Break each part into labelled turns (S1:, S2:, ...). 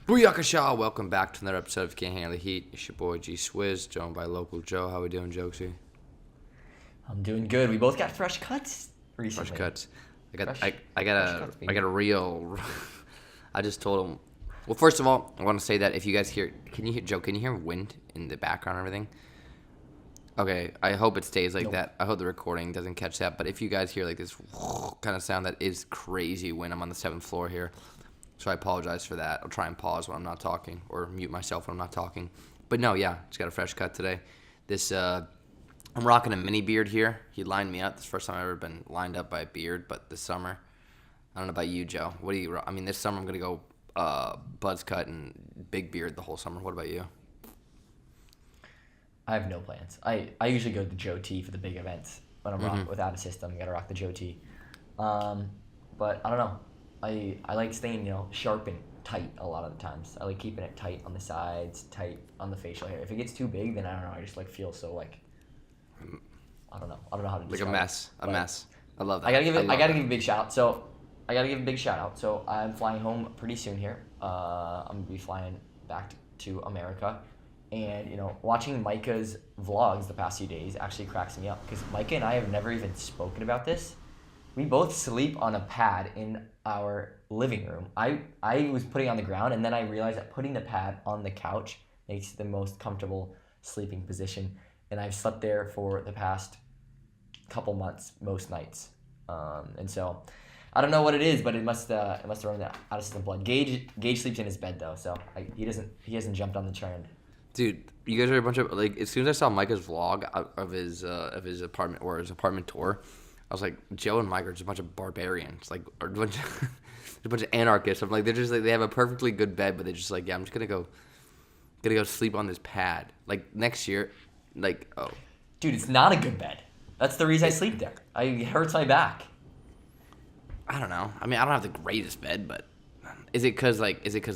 S1: Booyakasha! Welcome back to another episode of Can't Handle the Heat. It's your boy G Swizz, joined by local Joe. How we doing, Jokesy?
S2: I'm doing good. We both got fresh cuts recently.
S1: Fresh cuts. I got a real. I just told him. Well, first of all, I want to say that if you guys hear, can you hear wind in the background and everything? Okay, I hope it stays like that. I hope the recording doesn't catch that. But if you guys hear like this kind of sound, that is crazy when I'm on the 7th floor here. So I apologize for that. I'll try and pause when I'm not talking or mute myself when I'm not talking. But no, yeah, just got a fresh cut today. I'm rocking a mini beard here. He lined me up. This is the first time I've ever been lined up by a beard, but this summer, I don't know about you, Joe. What do you? I mean, this summer I'm gonna go buzz cut and big beard the whole summer. What about you?
S2: I have no plans. I usually go to the Joe T for the big events when I'm rocking without a system. You gotta rock the Joe T. But I don't know. I like staying sharp and tight a lot of the times. I like keeping it tight on the sides, tight on the facial hair. If it gets too big, then I don't know. I just feel so I don't know how to describe
S1: it. A mess. I love that.
S2: I gotta give a big shout out. So I'm flying home pretty soon here. I'm gonna be flying back to America, and watching Micah's vlogs the past few days actually cracks me up because Micah and I have never even spoken about this. We both sleep on a pad in our living room. I was putting it on the ground, and then I realized that putting the pad on the couch makes it the most comfortable sleeping position. And I've slept there for the past couple months, most nights. And so I don't know what it is, but it must run out of system blood. Gage sleeps in his bed though, so he hasn't jumped on the trend.
S1: Dude, you guys are a bunch of as soon as I saw Micah's vlog of his apartment or his apartment tour, I was like, Joe and Mike are just a bunch of barbarians, a bunch of anarchists. I'm like, they're just they have a perfectly good bed, but they're just I'm just gonna go sleep on this pad. Next year,
S2: Dude, it's not a good bed. That's the reason I sleep there. It hurts my back.
S1: I don't know. I mean, I don't have the greatest bed, but is it because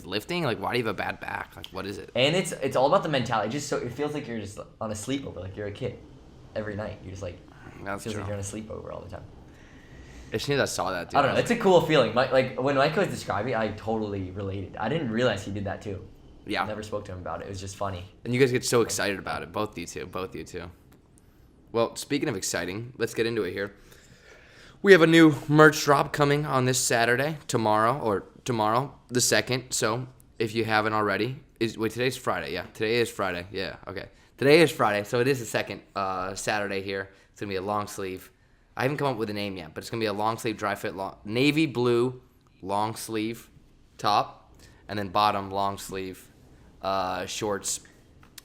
S1: lifting? Why do you have a bad back? What is it?
S2: And it's all about the mentality. It feels like you're just on a sleepover, like you're a kid. Every night, you're just
S1: That's
S2: feels
S1: true.
S2: like you're on a sleepover all the time.
S1: As soon as I saw that, dude,
S2: I don't know. It's a cool feeling. When Micah was describing it, I totally related. I didn't realize he did that too.
S1: Yeah.
S2: I never spoke to him about it. It was just funny.
S1: And you guys get so excited about it. Both you two. Well, speaking of exciting, let's get into it here. We have a new merch drop coming on this Saturday, tomorrow, the 2nd. So if you haven't already, today's Friday. Yeah, today is Friday. Yeah, okay. Today is Friday, so it is the 2nd Saturday here. It's going to be a long sleeve. I haven't come up with a name yet, but it's going to be a long sleeve, dry fit, navy blue long sleeve top, and then bottom long sleeve shorts,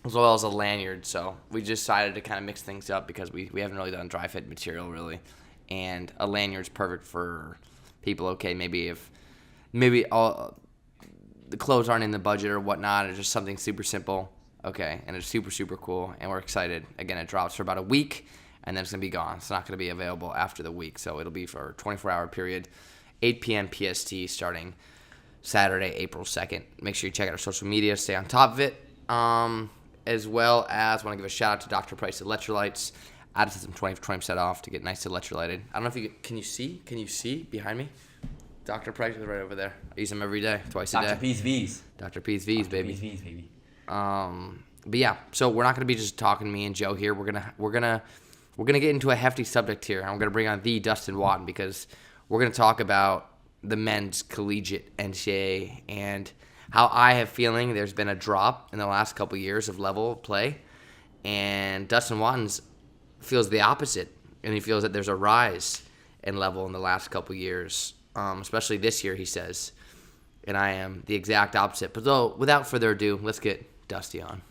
S1: as well as a lanyard. So we decided to kind of mix things up because we haven't really done dry fit material really, and a lanyard's perfect for people. Okay, maybe all the clothes aren't in the budget or whatnot, or just something super simple. Okay, and it's super, super cool, and we're excited. Again, it drops for about a week, and then it's going to be gone. It's not going to be available after the week, so it'll be for a 24-hour period, 8 p.m. PST, starting Saturday, April 2nd. Make sure you check out our social media, stay on top of it, as well as I want to give a shout-out to Dr. Price Electrolytes. Added some 20% off to get nice electrolyted. I don't know if can you see behind me? Dr. Price is right over there. I use them every day, twice a day.
S2: Dr. P's V's.
S1: Dr. P's V's, baby.
S2: P's V's, baby.
S1: But yeah, so we're not gonna be just talking me and Joe here. We're gonna get into a hefty subject here. I'm gonna bring on the Dustin Watten because we're gonna talk about the men's collegiate NCAA and how I have feeling there's been a drop in the last couple years of level of play, and Dustin Watten feels the opposite, and he feels that there's a rise in level in the last couple years, especially this year, he says, and I am the exact opposite. But though, without further ado, let's get Dusty on.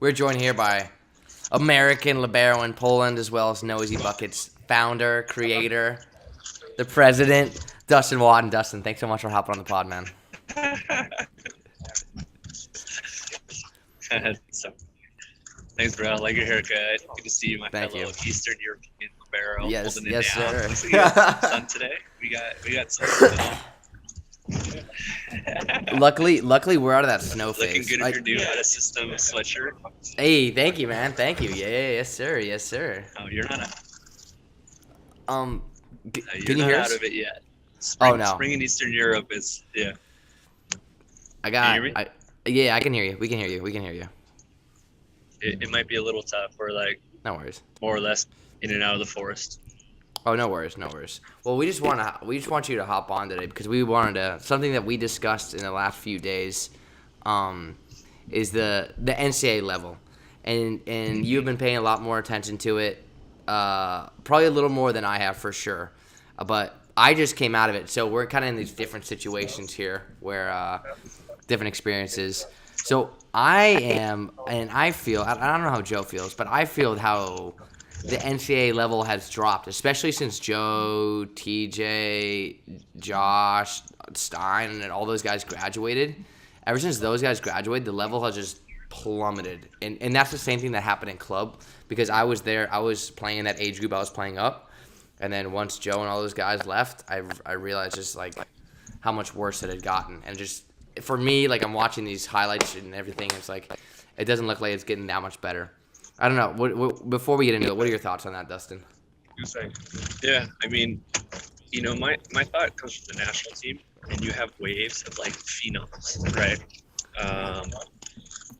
S1: We're joined here by American libero in Poland, as well as Nosy Buckets founder, creator, the president, Dustin Watten. Dustin, thanks so much for hopping on the pod, man.
S3: Thanks, bro. I like your haircut. Good to see you, my fellow Eastern European libero.
S1: Yes,
S3: yes,
S1: sir.
S3: We got sun today. We got sun today.
S1: Luckily, we're out of that snow
S3: Looking
S1: phase.
S3: good in your new out of system sweatshirt.
S1: Hey, thank you, man. Thank you. Yeah, yes, sir. Yes, sir.
S3: Oh, you're not.
S1: Um,
S3: You're
S1: can you
S3: not
S1: hear
S3: out
S1: us?
S3: of it yet.
S1: Oh, no.
S3: Spring in Eastern Europe is
S1: I
S3: Can
S1: got.
S3: you hear me?
S1: Yeah, I can hear you. We can hear you. We can hear you.
S3: It might be a little tough. We're like
S1: No worries.
S3: more or less in and out of the forest.
S1: Oh, no worries, no worries. Well, we just want you to hop on today because we wanted to something that we discussed in the last few days, is the NCAA level, and you've been paying a lot more attention to it, probably a little more than I have for sure, but I just came out of it, so we're kind of in these different situations here where different experiences. So I am, and I feel I don't know how Joe feels, but I feel how the NCAA level has dropped, especially since Joe, TJ, Josh, Stein, and all those guys graduated. Ever since those guys graduated, the level has just plummeted. And that's the same thing that happened in club because I was there. I was playing in that age group I was playing up. And then once Joe and all those guys left, I realized just like how much worse it had gotten. And just for me, like I'm watching these highlights and everything, it's like it doesn't look like it's getting that much better. I don't know. What, before we get into it, what are your thoughts on that, Dustin?
S3: Yeah, I mean, my thought comes from the national team, and you have waves of like phenoms, right?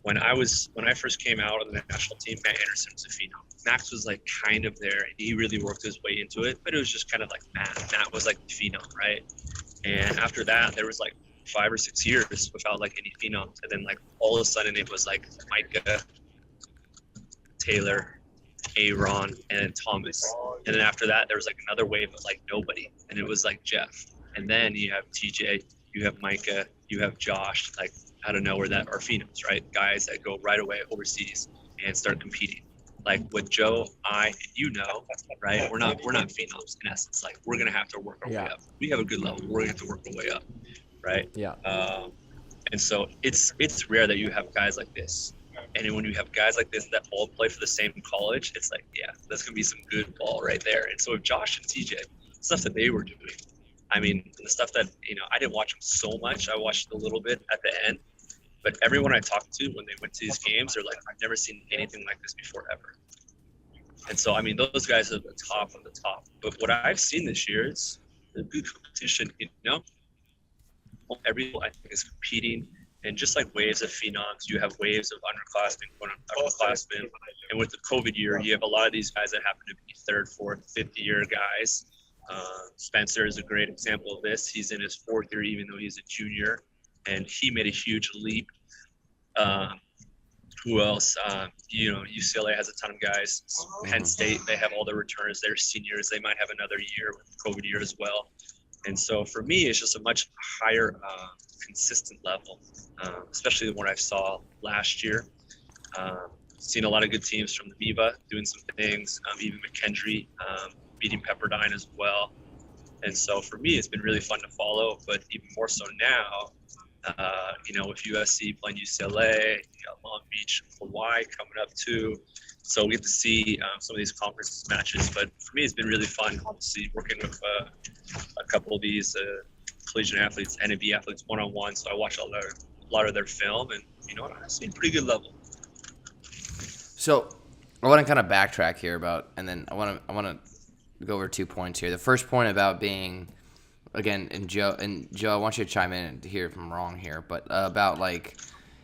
S3: When I first came out of the national team, Matt Anderson was a phenom. Max was like kind of there, and he really worked his way into it, but it was just kind of like Matt. Matt was like the phenom, right? And after that, there was like 5 or 6 years without like any phenoms, and then like all of a sudden it was like Micah, Taylor, Aaron, and Thomas. And then after that, there was like another wave of like nobody, and it was like Jeff. And then you have TJ, you have Micah, you have Josh, like out of nowhere that are phenoms, right? Guys that go right away overseas and start competing. Like with Joe, right? We're not phenoms in essence. Like we're gonna have to work our way up. We have a good level. We're gonna have to work our way up, right?
S2: Yeah.
S3: And so it's rare that you have guys like this. And then when you have guys like this that all play for the same college, it's like, yeah, that's going to be some good ball right there. And so with Josh and TJ, stuff that they were doing, I mean, the stuff that, I didn't watch them so much. I watched a little bit at the end. But everyone I talked to when they went to these games, they're like, I've never seen anything like this before ever. And so, I mean, those guys are the top of the top. But what I've seen this year is a good competition, Everyone, I think, is competing. And just like waves of phenoms, you have waves of underclassmen, upperclassmen. And with the COVID year, you have a lot of these guys that happen to be 3rd, 4th, 5th year guys. Spencer is a great example of this. He's in his 4th year, even though he's a junior, and he made a huge leap. Who else? UCLA has a ton of guys. Penn State, they have all their returners. They're seniors. They might have another year with the COVID year as well. And so for me, it's just a much higher consistent level, especially the one I saw last year. Seen a lot of good teams from the Viva doing some things, even McKendree beating Pepperdine as well. And so for me, it's been really fun to follow, but even more so now, with USC playing UCLA, you got Long Beach, Hawaii coming up too. So we get to see some of these conference matches. But for me, it's been really fun to see working with a couple of these collegiate athletes, NAB athletes, one-on-one. So I watch a lot of their film, and I've seen pretty good level.
S1: So I want to kind of backtrack here and then I want to go over 2 points here. The first point about being, again, and Joe, I want you to chime in and hear if I'm wrong here, but about like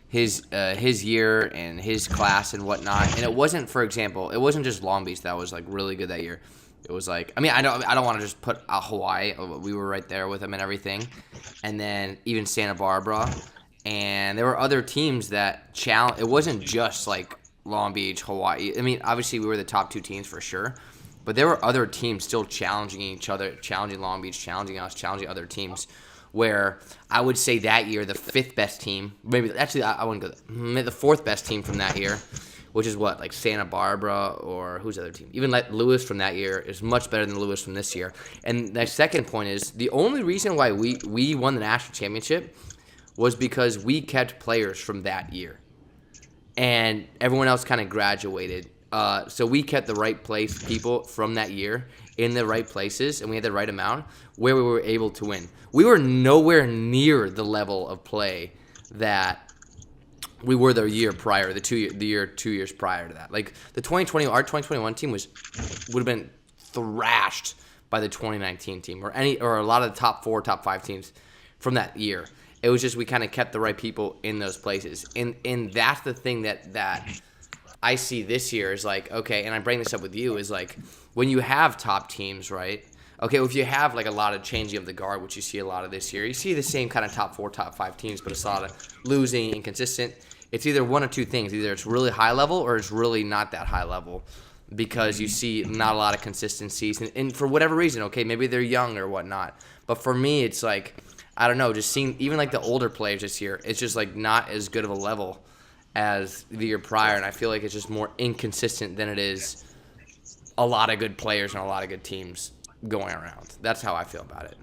S1: his year and his class and whatnot. And it wasn't, for example, it wasn't just Long Beach that was like really good that year. It was like, I mean, I don't want to just put Hawaii. We were right there with him and everything, and then even Santa Barbara, and there were other teams that challenge. It wasn't just like Long Beach, Hawaii. I mean, obviously we were the top 2 teams for sure, but there were other teams still challenging each other, challenging Long Beach, challenging us, challenging other teams. Where I would say that year the 5th best team, maybe actually I wouldn't go there, the 4th best team from that year, which is what, like Santa Barbara or who's the other team? Even like Lewis from that year is much better than Lewis from this year. And the second point is the only reason why we won the national championship was because we kept players from that year. And everyone else kind of graduated so we kept the right people from that year in the right places, and we had the right amount where we were able to win. We were nowhere near the level of play that we were the year prior, the 2 years prior to that. Like our 2021 team would have been thrashed by the 2019 team or a lot of the top 4, top 5 teams from that year. It was just we kind of kept the right people in those places, and that's the thing that I see this year is like, okay, and I bring this up with you, is like when you have top teams, right? Okay, well, if you have like a lot of changing of the guard, which you see a lot of this year, you see the same kind of top 4, top 5 teams, but it's a lot of losing, inconsistent. It's either one of two things. Either it's really high level or it's really not that high level because you see not a lot of consistencies. And for whatever reason, okay, maybe they're young or whatnot. But for me, it's like, I don't know, just seeing even like the older players this year, it's just like not as good of a level as the year prior, and I feel like it's just more inconsistent than it is a lot of good players and a lot of good teams going around. That's how I feel about it.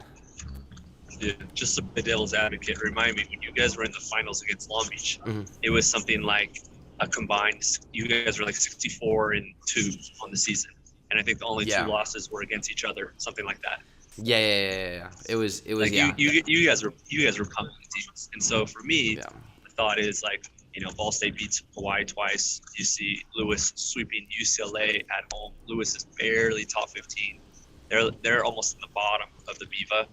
S3: Yeah, just a devil's advocate, remind me, when you guys were in the finals against Long Beach, it was something like a combined, you guys were like 64-2 on the season, and I think the only 2 losses were against each other, something like that.
S1: Yeah. It was
S3: like you guys were pumping teams, and so for me, the thought is like, Ball State beats Hawaii twice. You see Lewis sweeping UCLA at home. Lewis is barely top 15. They're almost at the bottom of the Viva.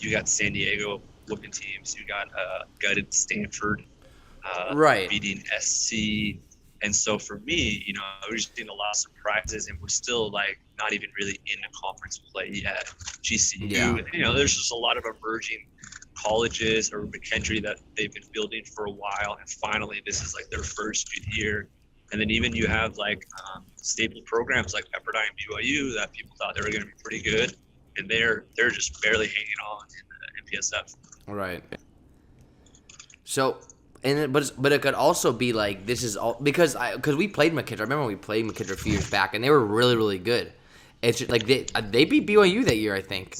S3: You got San Diego whooping teams. You got gutted Stanford beating SC. And so for me, we're just seeing a lot of surprises, and we're still like not even really in a conference play yet. GCU, there's just a lot of emerging colleges or McKendree that they've been building for a while, and finally this is like their first good year. And then even you have like staple programs like Pepperdine and BYU that people thought they were going to be pretty good, and they're just barely hanging on in the NPSF.
S1: Right. So, but it could also be like this is all because we played McKendree. I remember we played McKendree a few years back, and they were really, really good. It's just like they beat BYU that year, I think.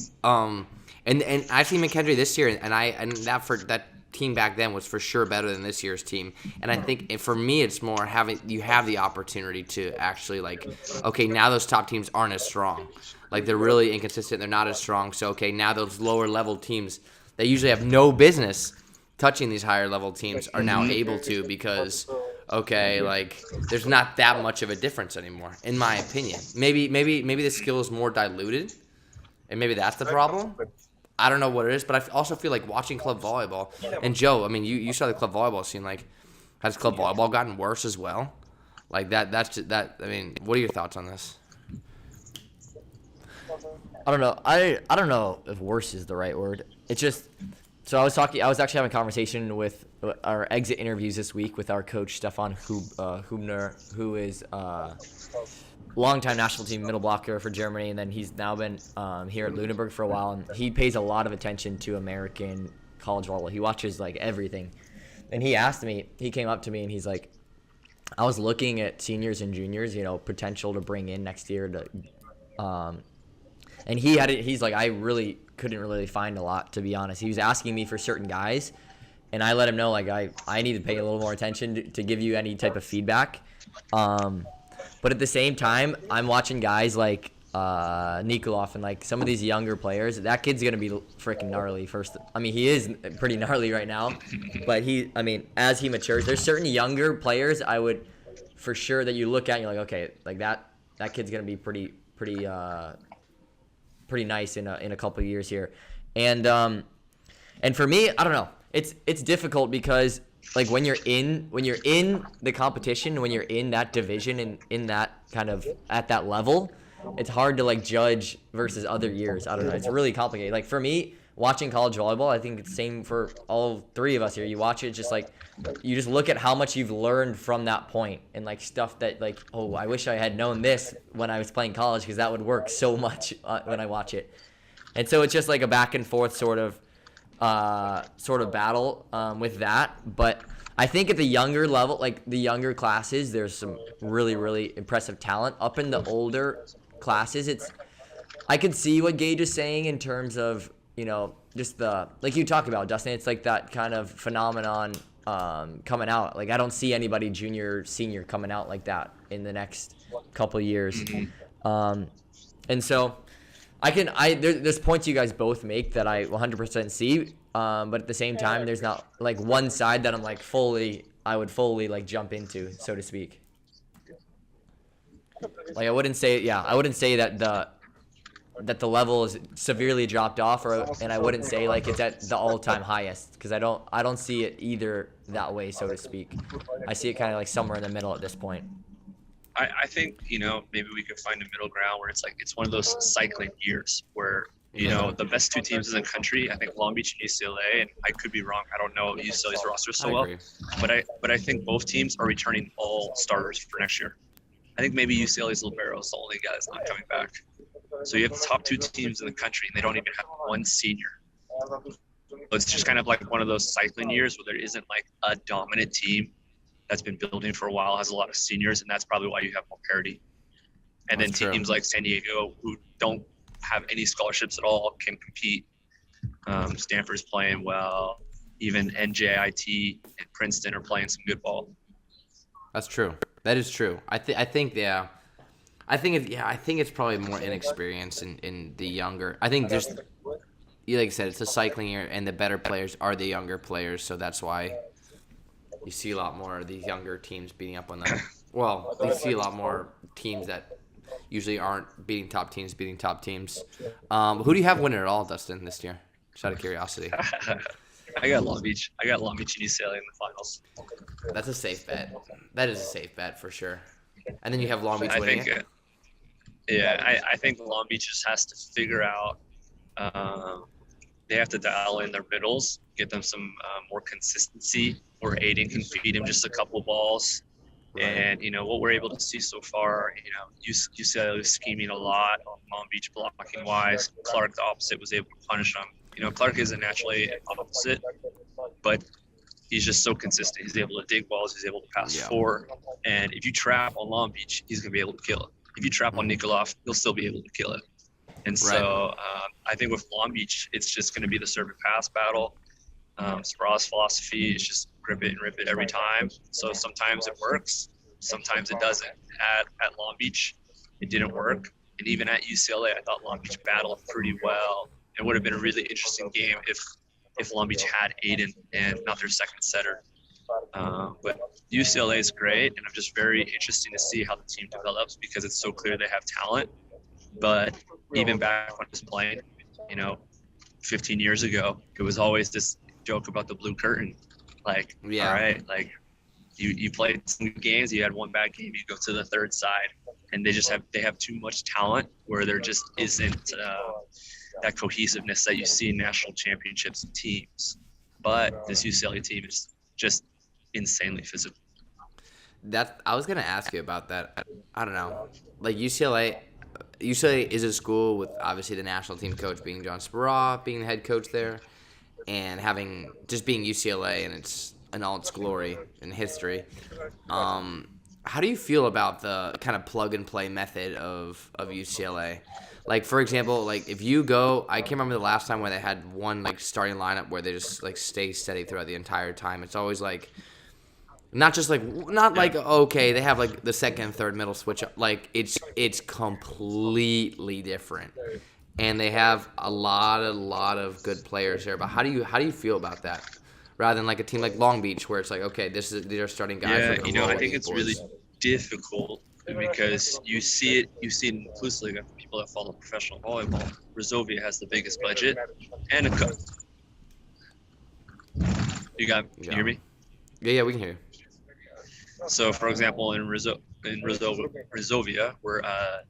S1: And I see McKendree this year, and that team back then was for sure better than this year's team. And I think for me, it's more you have the opportunity to actually like, okay, now those top teams aren't as strong. Like they're really inconsistent. They're not as strong. So okay, now those lower level teams that usually have no business touching these higher level teams are now able to because okay, like there's not that much of a difference anymore, in my opinion. Maybe the skill is more diluted, and maybe that's the problem. I don't know what it is, but I also feel like watching club volleyball. And Joe, I mean, you saw the club volleyball scene. Like, has club volleyball gotten worse as well? Like that's just that. I mean, what are your thoughts on this?
S2: I don't know. I don't know if worse is the right word. It's just. So I was actually having a conversation with our exit interviews this week with our coach Stefan Hubner, who is longtime national team middle blocker for Germany, and then he's now been here at Lüneburg for a while, and he pays a lot of attention to American college volleyball. He watches like everything, and he came up to me and he's like, I was looking at seniors and juniors, potential to bring in next year to, and he's like, I really couldn't really find a lot, to be honest. He was asking me for certain guys, and I let him know like I need to pay a little more attention to give you any type of feedback. But at the same time, I'm watching guys like Nikolov and like some of these younger players. That kid's gonna be freaking gnarly. He is pretty gnarly right now, but as he matures, there's certain younger players I would for sure that you look at and you're like, okay, like that kid's gonna be pretty nice in a couple of years here, and for me, I don't know. It's difficult because like when you're in the competition, when you're in that division and in that kind of at that level, it's hard to like judge versus other years. I don't know. It's really complicated. Like for me, watching college volleyball, I think it's the same for all 3 of us here. You watch it, just like you just look at how much you've learned from that point and like stuff that like, oh, I wish I had known this when I was playing college because that would work so much when I watch it. And so it's just like a back and forth sort of battle with that. But I think at the younger level, like the younger classes, there's some really, really impressive talent. Up in the older classes, I could see what Gage is saying in terms of, just the, like you talked about, Dustin, it's like that kind of phenomenon coming out. Like, I don't see anybody junior, senior coming out like that in the next couple years. And so there's points you guys both make that I 100% see. But at the same time, there's not like one side that I'm like I would fully like jump into, so to speak. Like, I wouldn't say that the level is severely dropped off, and I wouldn't say like it's at the all-time highest, because I don't see it either that way, so to speak. I see it kind of like somewhere in the middle at this point.
S3: I think, maybe we could find a middle ground where it's like it's one of those cycling years where, the best two teams in the country, I think Long Beach and UCLA, and I could be wrong, I don't know UCLA's roster so well, but I think both teams are returning all starters for next year. I think maybe UCLA's libero is the only guy that's not coming back. So you have the top two teams in the country, and they don't even have one senior. So it's just kind of like one of those cycling years where there isn't like a dominant team that's been building for a while, has a lot of seniors, and that's probably why you have more parity. And then teams like San Diego, who don't have any scholarships at all, can compete. Stanford's playing well. Even NJIT and Princeton are playing some good ball.
S1: That's true. That is true. I think it's probably more inexperience in the younger. I think just like I said, it's a cycling year, and the better players are the younger players, so that's why you see a lot more of these younger teams beating up on them. Well, you see a lot more teams that usually aren't beating top teams. Who do you have winning it all, Dustin, this year? Just out of curiosity.
S3: I got Long Beach. I got Long Beach and UCLA in the finals.
S1: That's a safe bet. That is a safe bet for sure. And then you have Long Beach winning it.
S3: I think Long Beach just has to figure out. They have to dial in their middles, get them some more consistency, where Aiden can feed him just a couple balls. Right. And, what we're able to see so far, UCLA was scheming a lot on Long Beach blocking wise. Clark, the opposite, was able to punish them. Clark isn't naturally an opposite, but he's just so consistent. He's able to dig balls. He's able to pass forward. And if you trap on Long Beach, he's going to be able to kill it. If you trap on Nikolov, he'll still be able to kill it. And so I think with Long Beach, it's just going to be the serve and pass battle. Sparrow's philosophy is just grip it and rip it every time. So sometimes it works, sometimes it doesn't. At Long Beach, it didn't work. And even at UCLA, I thought Long Beach battled pretty well. It would have been a really interesting game if Long Beach had Aiden and not their second setter. But UCLA is great, and I'm just very interested to see how the team develops, because it's so clear they have talent. But even back when I was playing, 15 years ago, it was always this joke about the blue curtain. Like, all right, like you played some games, you had one bad game, you go to the third side, and they have too much talent where there just isn't that cohesiveness that you see in national championships teams. But this UCLA team is just insanely physical.
S1: I was gonna ask you about that. I don't know, like UCLA is a school with obviously the national team coach being John Sparrow, being the head coach there, and being UCLA and it's in all its glory and history. How do you feel about the kind of plug and play method of UCLA? Like, for example, like if you go, I can't remember the last time where they had one like starting lineup where they just like stay steady throughout the entire time. It's always like not like okay, they have like the second and third middle switch up. Like it's completely different. And they have a lot of good players there. But how do you feel about that? Rather than like a team like Long Beach where it's like, okay, these are starting guys.
S3: Yeah, I think it's really difficult because you see it inclusively with people that follow professional volleyball. Resovia has the biggest budget and a cup. Can you hear me?
S1: Yeah, we can hear you.
S3: So, for example, in Resovia, where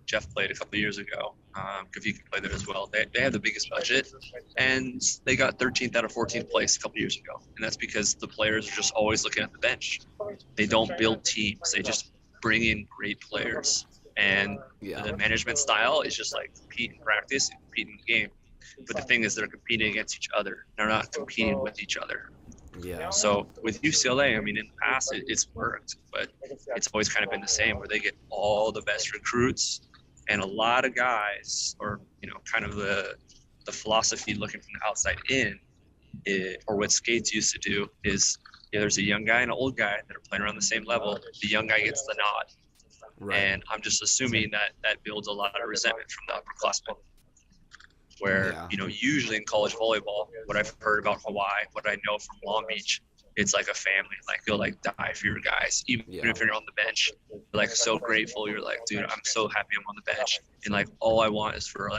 S3: Jeff played a couple of years ago, Kavika played there as well. They have the biggest budget, and they got 13th out of 14th place a couple of years ago. And that's because the players are just always looking at the bench. They don't build teams. They just bring in great players. And the management style is just like compete in practice and compete in the game. But the thing is, they're competing against each other. They're not competing with each other.
S1: Yeah.
S3: So with UCLA, I mean, in the past, it's worked, but it's always kind of been the same where they get all the best recruits and a lot of guys, or, kind of the philosophy looking from the outside in, or what Skates used to do is there's a young guy and an old guy that are playing around the same level. The young guy gets the nod.
S1: Right.
S3: And I'm just assuming that builds a lot of resentment from the upperclassmen. Where, usually in college volleyball, what I've heard about Hawaii, what I know from Long Beach, it's like a family. Like, you'll like die for your guys. Even if you're on the bench, you're like so grateful. You're like, dude, I'm so happy I'm on the bench. And like, all I want is for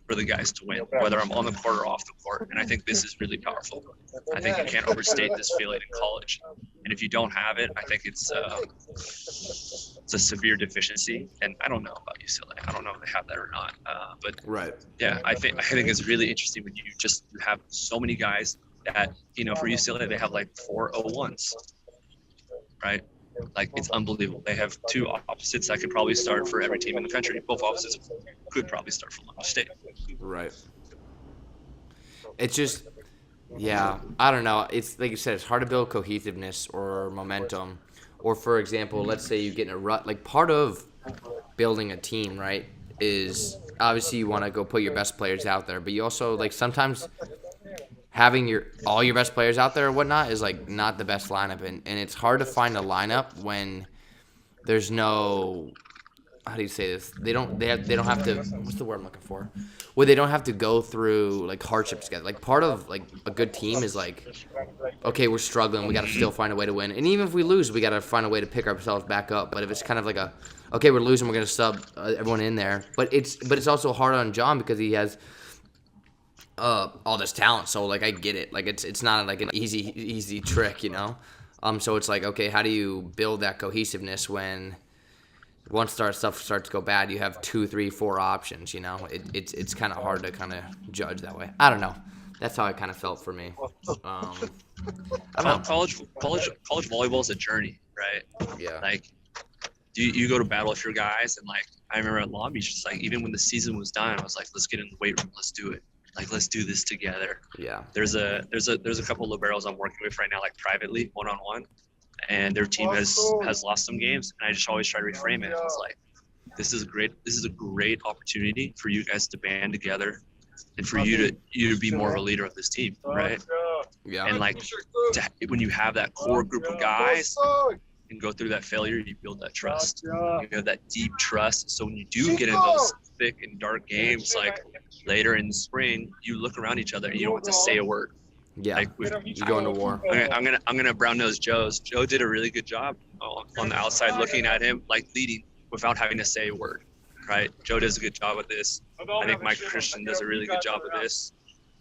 S3: for the guys to win, whether I'm on the court or off the court. And I think this is really powerful. I think you can't overstate this feeling in college. And if you don't have it, I think it's a severe deficiency. And I don't know about UCLA. I don't know if they have that or not. But
S1: right.
S3: Yeah, I think it's really interesting when you have so many guys that, for UCLA, they have like 4 0-1s, right? Like, it's unbelievable. They have 2 opposites that could probably start for every team in the country. Both opposites could probably start for Long Beach State.
S1: Right. It's just, I don't know. It's like you said, it's hard to build cohesiveness or momentum. Or, for example, let's say you get in a rut. Like, part of building a team, right, is obviously you want to go put your best players out there. But you also, like, sometimes having all your best players out there or whatnot is like not the best lineup, and it's hard to find a lineup when there's no, how do you say this? They don't have to, what's the word I'm looking for? Where they don't have to go through like hardships together. Like, part of like a good team is like, okay, we're struggling, we got to still find a way to win, and even if we lose, we got to find a way to pick ourselves back up. But if it's kind of like okay, we're losing, we're gonna sub everyone in there, but it's also hard on John because he has all this talent, so like I get it. Like, it's not like an easy trick, So it's like, okay, how do you build that cohesiveness when once stuff starts to go bad, you have 2, 3, 4 options, It's kind of hard to kind of judge that way. I don't know. That's how it kind of felt for me. I don't know.
S3: College volleyball is a journey, right?
S1: Yeah.
S3: Like, you go to battle with your guys, and like I remember at Long Beach, it's like even when the season was done, I was like, let's get in the weight room, let's do it. Like, let's do this together.
S1: Yeah.
S3: There's a couple of liberos I'm working with right now, like privately, one-on-one, and their team has lost some games, and I just always try to reframe it. It's like, this is a great opportunity for you guys to band together, and for you to be more of a leader of this team, right?
S1: Yeah.
S3: And like, when you have that core group of guys and go through that failure, you build that trust. You have that deep trust. So when you do get in those thick and dark games, like later in the spring, you look around each other and you don't have to say a word.
S1: Yeah.
S3: Like,
S1: you go into war.
S3: I'm gonna brown nose Joe did a really good job on the outside, looking at him, like leading without having to say a word, right? Joe does a good job with this. I think Mike Christian does a really good job of this.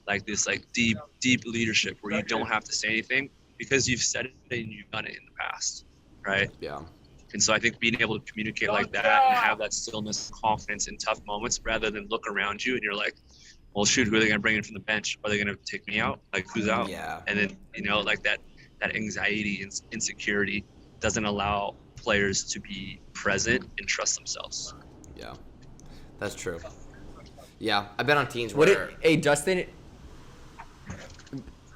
S3: Like this, like deep leadership where you don't have to say anything because you've said it and you've done it in the past, right?
S1: Yeah.
S3: And so I think being able to communicate like that and have that stillness, confidence in tough moments, rather than look around you and you're like, well, shoot, who are they going to bring in from the bench? Are they going to take me out? Like, who's out?
S1: Yeah.
S3: And then, like that anxiety and insecurity doesn't allow players to be present and trust themselves.
S1: Yeah, that's true. Yeah, I've been on teams where...
S2: Hey, Dustin,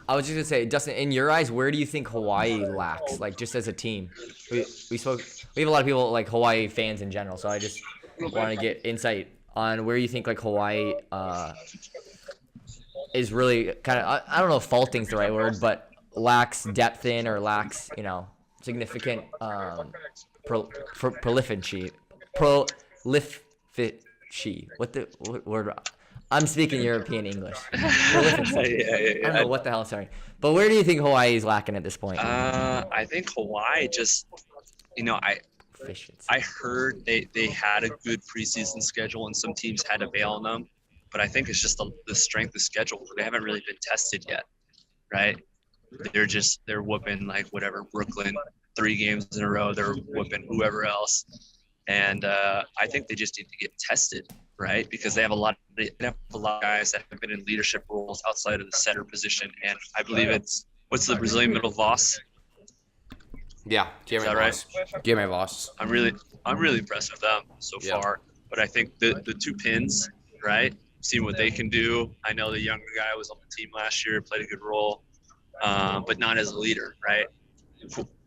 S2: I was just going to say, Dustin, in your eyes, where do you think Hawaii lacks, like, just as a team? We have a lot of people, like, Hawaii fans in general, so I just want to get insight on where you think, like, Hawaii is really kind of, I don't know if faulting's the right word, but lacks depth in or lacks, significant prolificity. What word? I'm speaking European English. I don't know what the hell, sorry. But where do you think Hawaii is lacking at this point?
S3: I think Hawaii just, I heard they had a good preseason schedule and some teams had to bail on them. But I think it's just the strength of schedule. They haven't really been tested yet, right? They're whooping like whatever, Brooklyn, 3 games in a row. They're whooping whoever else. And I think they just need to get tested, right? Because they have a lot of guys that have been in leadership roles outside of the center position. And I believe what's the Brazilian middle, Voss?
S1: Yeah, Jeremy Voss.
S3: Right?
S1: Jeremy Voss.
S3: I'm really impressed with them so far. But I think the 2 pins, right? Seeing what they can do. I know the younger guy was on the team last year, played a good role, but not as a leader, right?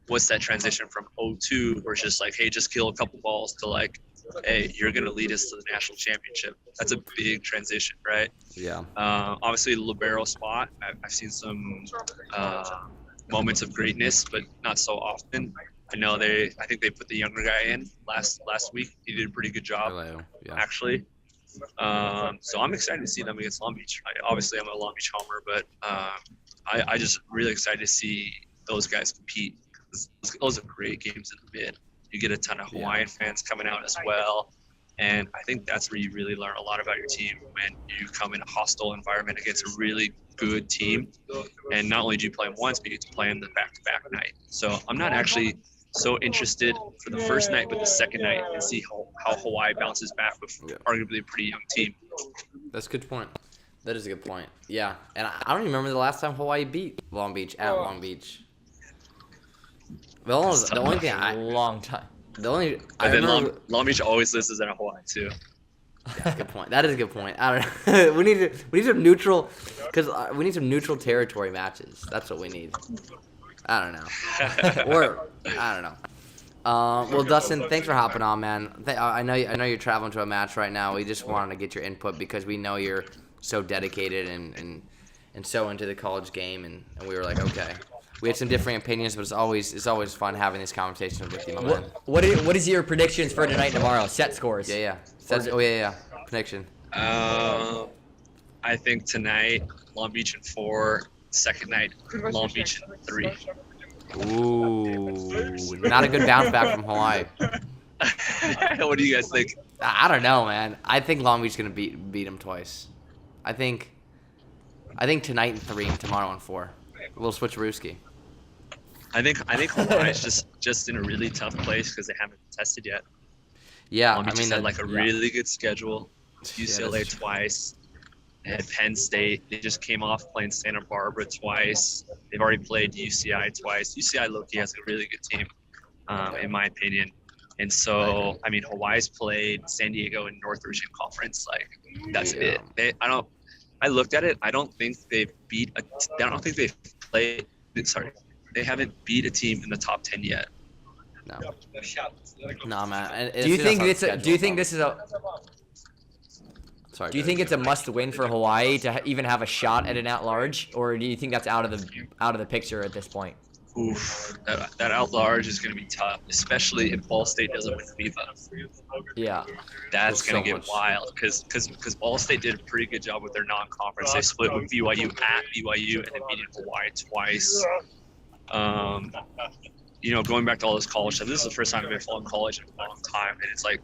S3: What's that transition from 0-2, where it's just like, hey, just kill a couple balls, to like, hey, you're going to lead us to the national championship. That's a big transition, right?
S1: Yeah.
S3: Obviously, the libero spot, I've seen some moments of greatness, but not so often. I think they put the younger guy in last week. He did a pretty good job, actually. So I'm excited to see them against Long Beach. Obviously, I'm a Long Beach homer, but I just really excited to see those guys compete. Those are great games in the mid. You get a ton of Hawaiian fans coming out as well. And I think that's where you really learn a lot about your team when you come in a hostile environment against a really good team. And not only do you play them once, but you get to play them the back-to-back night. So I'm not actually so interested for the first night, but the second night, and see how Hawaii bounces back with arguably a pretty young team.
S1: That's a good point. That is a good point. Yeah, and I don't even remember the last time Hawaii beat Long Beach at Long Beach. The only thing
S2: long time.
S3: Long Beach always loses at Hawaii too.
S1: That's a good point. That is a good point. I don't know. we need some neutral, because we need some neutral territory matches. That's what we need. I don't know. Or I don't know. Well, Dustin, thanks for hopping on, man. I know you're traveling to a match right now. We just wanted to get your input because we know you're so dedicated and so into the college game, and we were like, okay. We had some differing opinions, but it's always fun having these conversations with you, my man.
S2: What is your predictions for tonight and tomorrow? Set scores.
S1: Yeah. Prediction.
S3: I think tonight Long Beach in 4. Second night Long Beach in 3.
S1: Ooh, not a good bounce back from Hawaii.
S3: What do you guys think?
S1: I don't know, man. I think Long Beach's gonna beat them twice. I think tonight in 3 and tomorrow in 4. A little switcherooski.
S3: I think Hawaii's just in a really tough place because they haven't tested yet.
S1: Yeah,
S3: Long Beach had a really good schedule. UCLA twice. They had Penn State. They just came off playing Santa Barbara twice. They've already played UCI twice. UCI low-key has a really good team, in my opinion. And so, I mean, Hawaii's played San Diego in North Region Conference. Like, that's it. I looked at it. I don't think they've they haven't beat a team in the top 10 yet.
S1: No, man.
S2: Do you think this is a Do you think it's a must-win for Hawaii to even have a shot at an at-large, or do you think that's out of the picture at this point?
S3: Oof, that at-large is going to be tough, especially if Ball State doesn't win FIBA.
S2: Yeah,
S3: that's going to get wild because Ball State did a pretty good job with their non-conference. They split with BYU at BYU and then beat Hawaii twice. Going back to all this college stuff, this is the first time I've been following college in a long time, and it's like,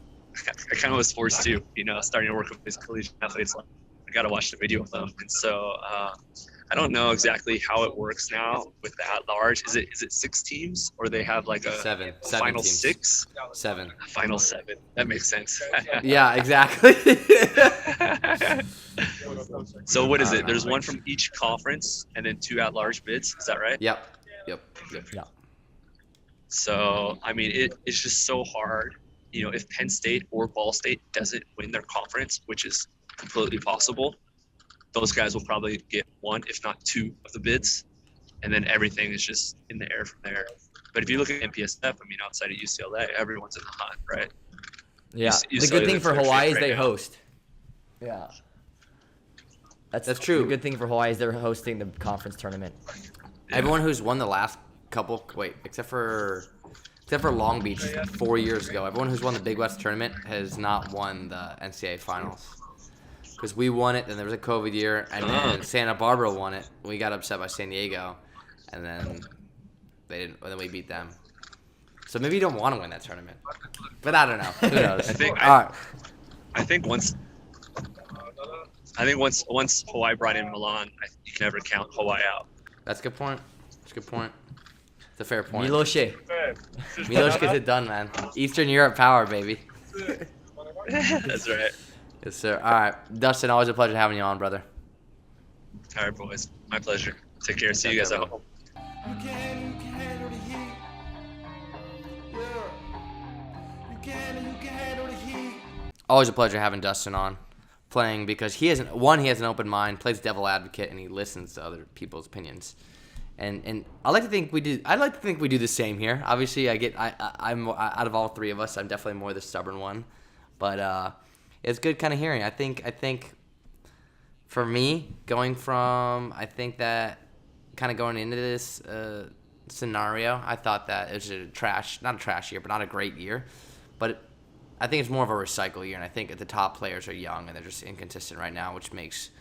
S3: I kind of was forced to, starting to work with these collegiate athletes. Like, I got to watch the video of them, and so I don't know exactly how it works now with the at-large. Is it 6 teams, or they have like a
S1: seven
S3: final
S1: teams.
S3: 6?
S1: 7.
S3: Final 7. That makes sense.
S1: Yeah, exactly.
S3: So what is it? There's one from each conference, and then 2 at-large bids. Is that right?
S1: Yep.
S2: Yeah.
S3: So I mean, it's just so hard. If Penn State or Ball State doesn't win their conference, which is completely possible, those guys will probably get 1, if not 2 of the bids, and then everything is just in the air from there. But if you look at MPSF, I mean, outside of UCLA, everyone's in the hunt, right?
S2: Yeah. The good thing for Hawaii is they host. Yeah. That's true. The good thing for Hawaii is they're hosting the conference tournament.
S1: Yeah. Everyone who's won the last couple, except for Long Beach 4 years ago, everyone who's won the Big West tournament has not won the NCAA finals. Because we won it, then there was a COVID year, and then Santa Barbara won it. We got upset by San Diego, and then they didn't. And then we beat them. So maybe you don't want to win that tournament, but I don't know. Who knows?
S3: I think once Hawaii brought in Milan, you can never count Hawaii out.
S1: That's a good point. It's a fair point.
S2: Miloš
S1: gets it done, man. Eastern Europe power, baby.
S3: That's right.
S1: Yes, sir. All right, Dustin, always a pleasure having you on, brother.
S3: All right, boys. My pleasure. Take care. See you guys at home.
S1: Always a pleasure having Dustin on, playing because he has an open mind, plays devil advocate, and he listens to other people's opinions. And I like to think we do. I like to think we do the same here. Obviously, I'm out of all 3 of us, I'm definitely more the stubborn one, but it's good kind of hearing. I think for me, going from that kind of going into this scenario, I thought that it was not a trash year, but not a great year. But I think it's more of a recycle year, and I think the top players are young and they're just inconsistent right now, which makes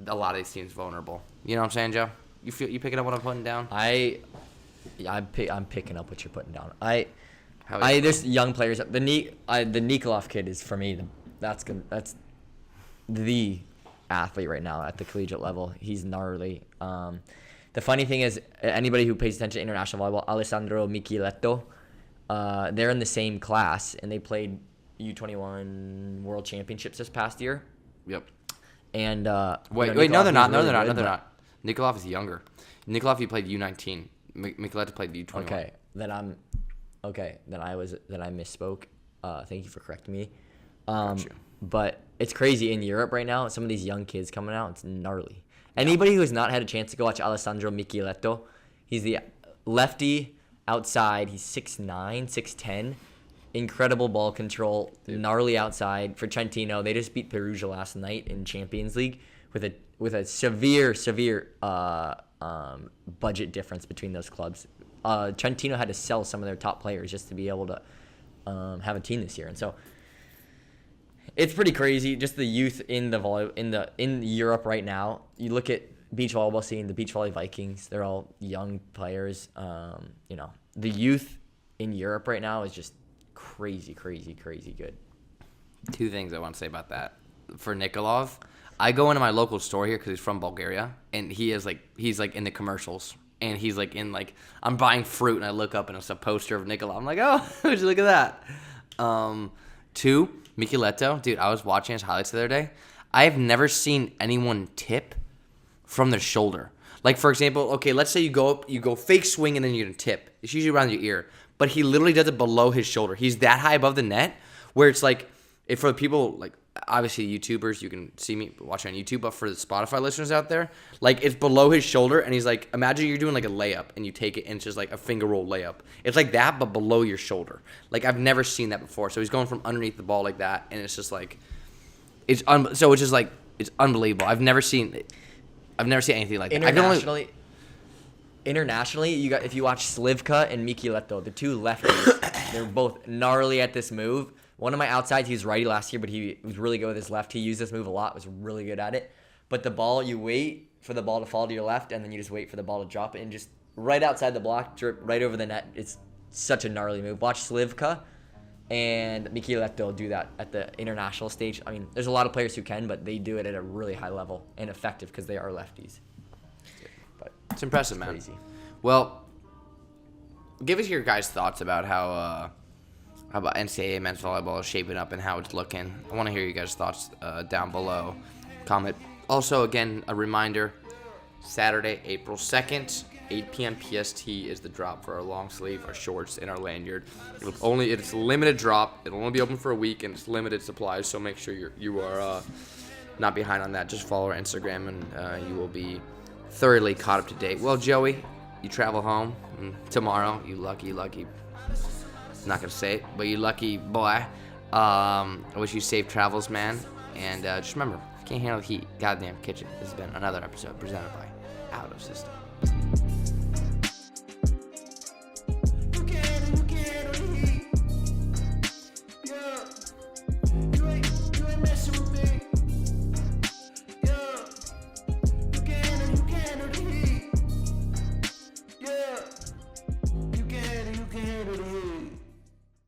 S1: a lot of these teams vulnerable. You know what I'm saying, Joe? You picking up what I'm putting down?
S2: I'm picking up what you're putting down. There's young players. The Nikolov kid is for me. That's the athlete right now at the collegiate level. He's gnarly. The funny thing is, anybody who pays attention to international volleyball, Alessandro Micheletto, they're in the same class, and they played U21 World Championships this past year.
S1: Yep.
S2: And
S1: wait, no, they're not. No, they're not. Nikolov is younger. Nikolov, he played U19. Micheletto played U21.
S2: Okay, then I misspoke. Thank you for correcting me.
S1: Gotcha.
S2: But it's crazy in Europe right now. Some of these young kids coming out, it's gnarly. Anybody who has not had a chance to go watch Alessandro Micheletto, he's the lefty outside. He's 6'9", 6'10", incredible ball control, gnarly outside for Trentino. They just beat Perugia last night in Champions League with a severe budget difference between those clubs. Trentino had to sell some of their top players just to be able to have a team this year, and so it's pretty crazy. Just the youth in Europe right now. You look at beach volleyball scene, the beach volley Vikings. They're all young players. The youth in Europe right now is just crazy good.
S1: Two things I want to say about that. For Nikolov, I go into my local store here because he's from Bulgaria, and he's in the commercials, and he's I'm buying fruit, and I look up and it's a poster of Nikolov. I'm like, oh, would you look at that? Two, Micheletto, dude, I was watching his highlights the other day. I have never seen anyone tip from their shoulder. Like, for example, okay, let's say you go fake swing, and then you're gonna tip. It's usually around your ear, but he literally does it below his shoulder. He's that high above the net, where it's like, if for the people like, obviously YouTubers, you can see me watching on YouTube, but for the Spotify listeners out there, like, it's below his shoulder, and he's like, imagine you're doing like a layup and you take it and it's just like a finger roll layup. It's like that, but below your shoulder. Like, I've never seen that before. So he's going from underneath the ball like that, and it's just like, it's unbelievable. I've never seen anything like that.
S2: Internationally, if you watch Slivka and Micheletto, the two lefties, they're both gnarly at this move. One of my outsides, he was righty last year, but he was really good with his left. He used this move a lot, was really good at it. But the ball, you wait for the ball to fall to your left, and then you just wait for the ball to drop it, and just right outside the block, drip right over the net. It's such a gnarly move. Watch Slivka and Micheletto do that at the international stage. I mean, there's a lot of players who can, but they do it at a really high level and effective because they are lefties. But
S1: it's impressive, man.
S2: Crazy.
S1: Well, give us your guys' thoughts about how about NCAA men's volleyball is shaping up and how it's looking. I want to hear you guys' thoughts down below. Comment. Also, again, a reminder, Saturday, April 2nd, 8 p.m. PST is the drop for our long sleeve, our shorts, and our lanyard. It's a limited drop. It'll only be open for a week, and it's limited supplies, so make sure you are not behind on that. Just follow our Instagram, and you will be thoroughly caught up to date. Well, Joey, you travel home tomorrow. You lucky. Not going to say it, but you lucky boy. I wish you safe travels, man. And just remember, if you can't handle the heat, goddamn kitchen. This has been another episode presented by Out of System.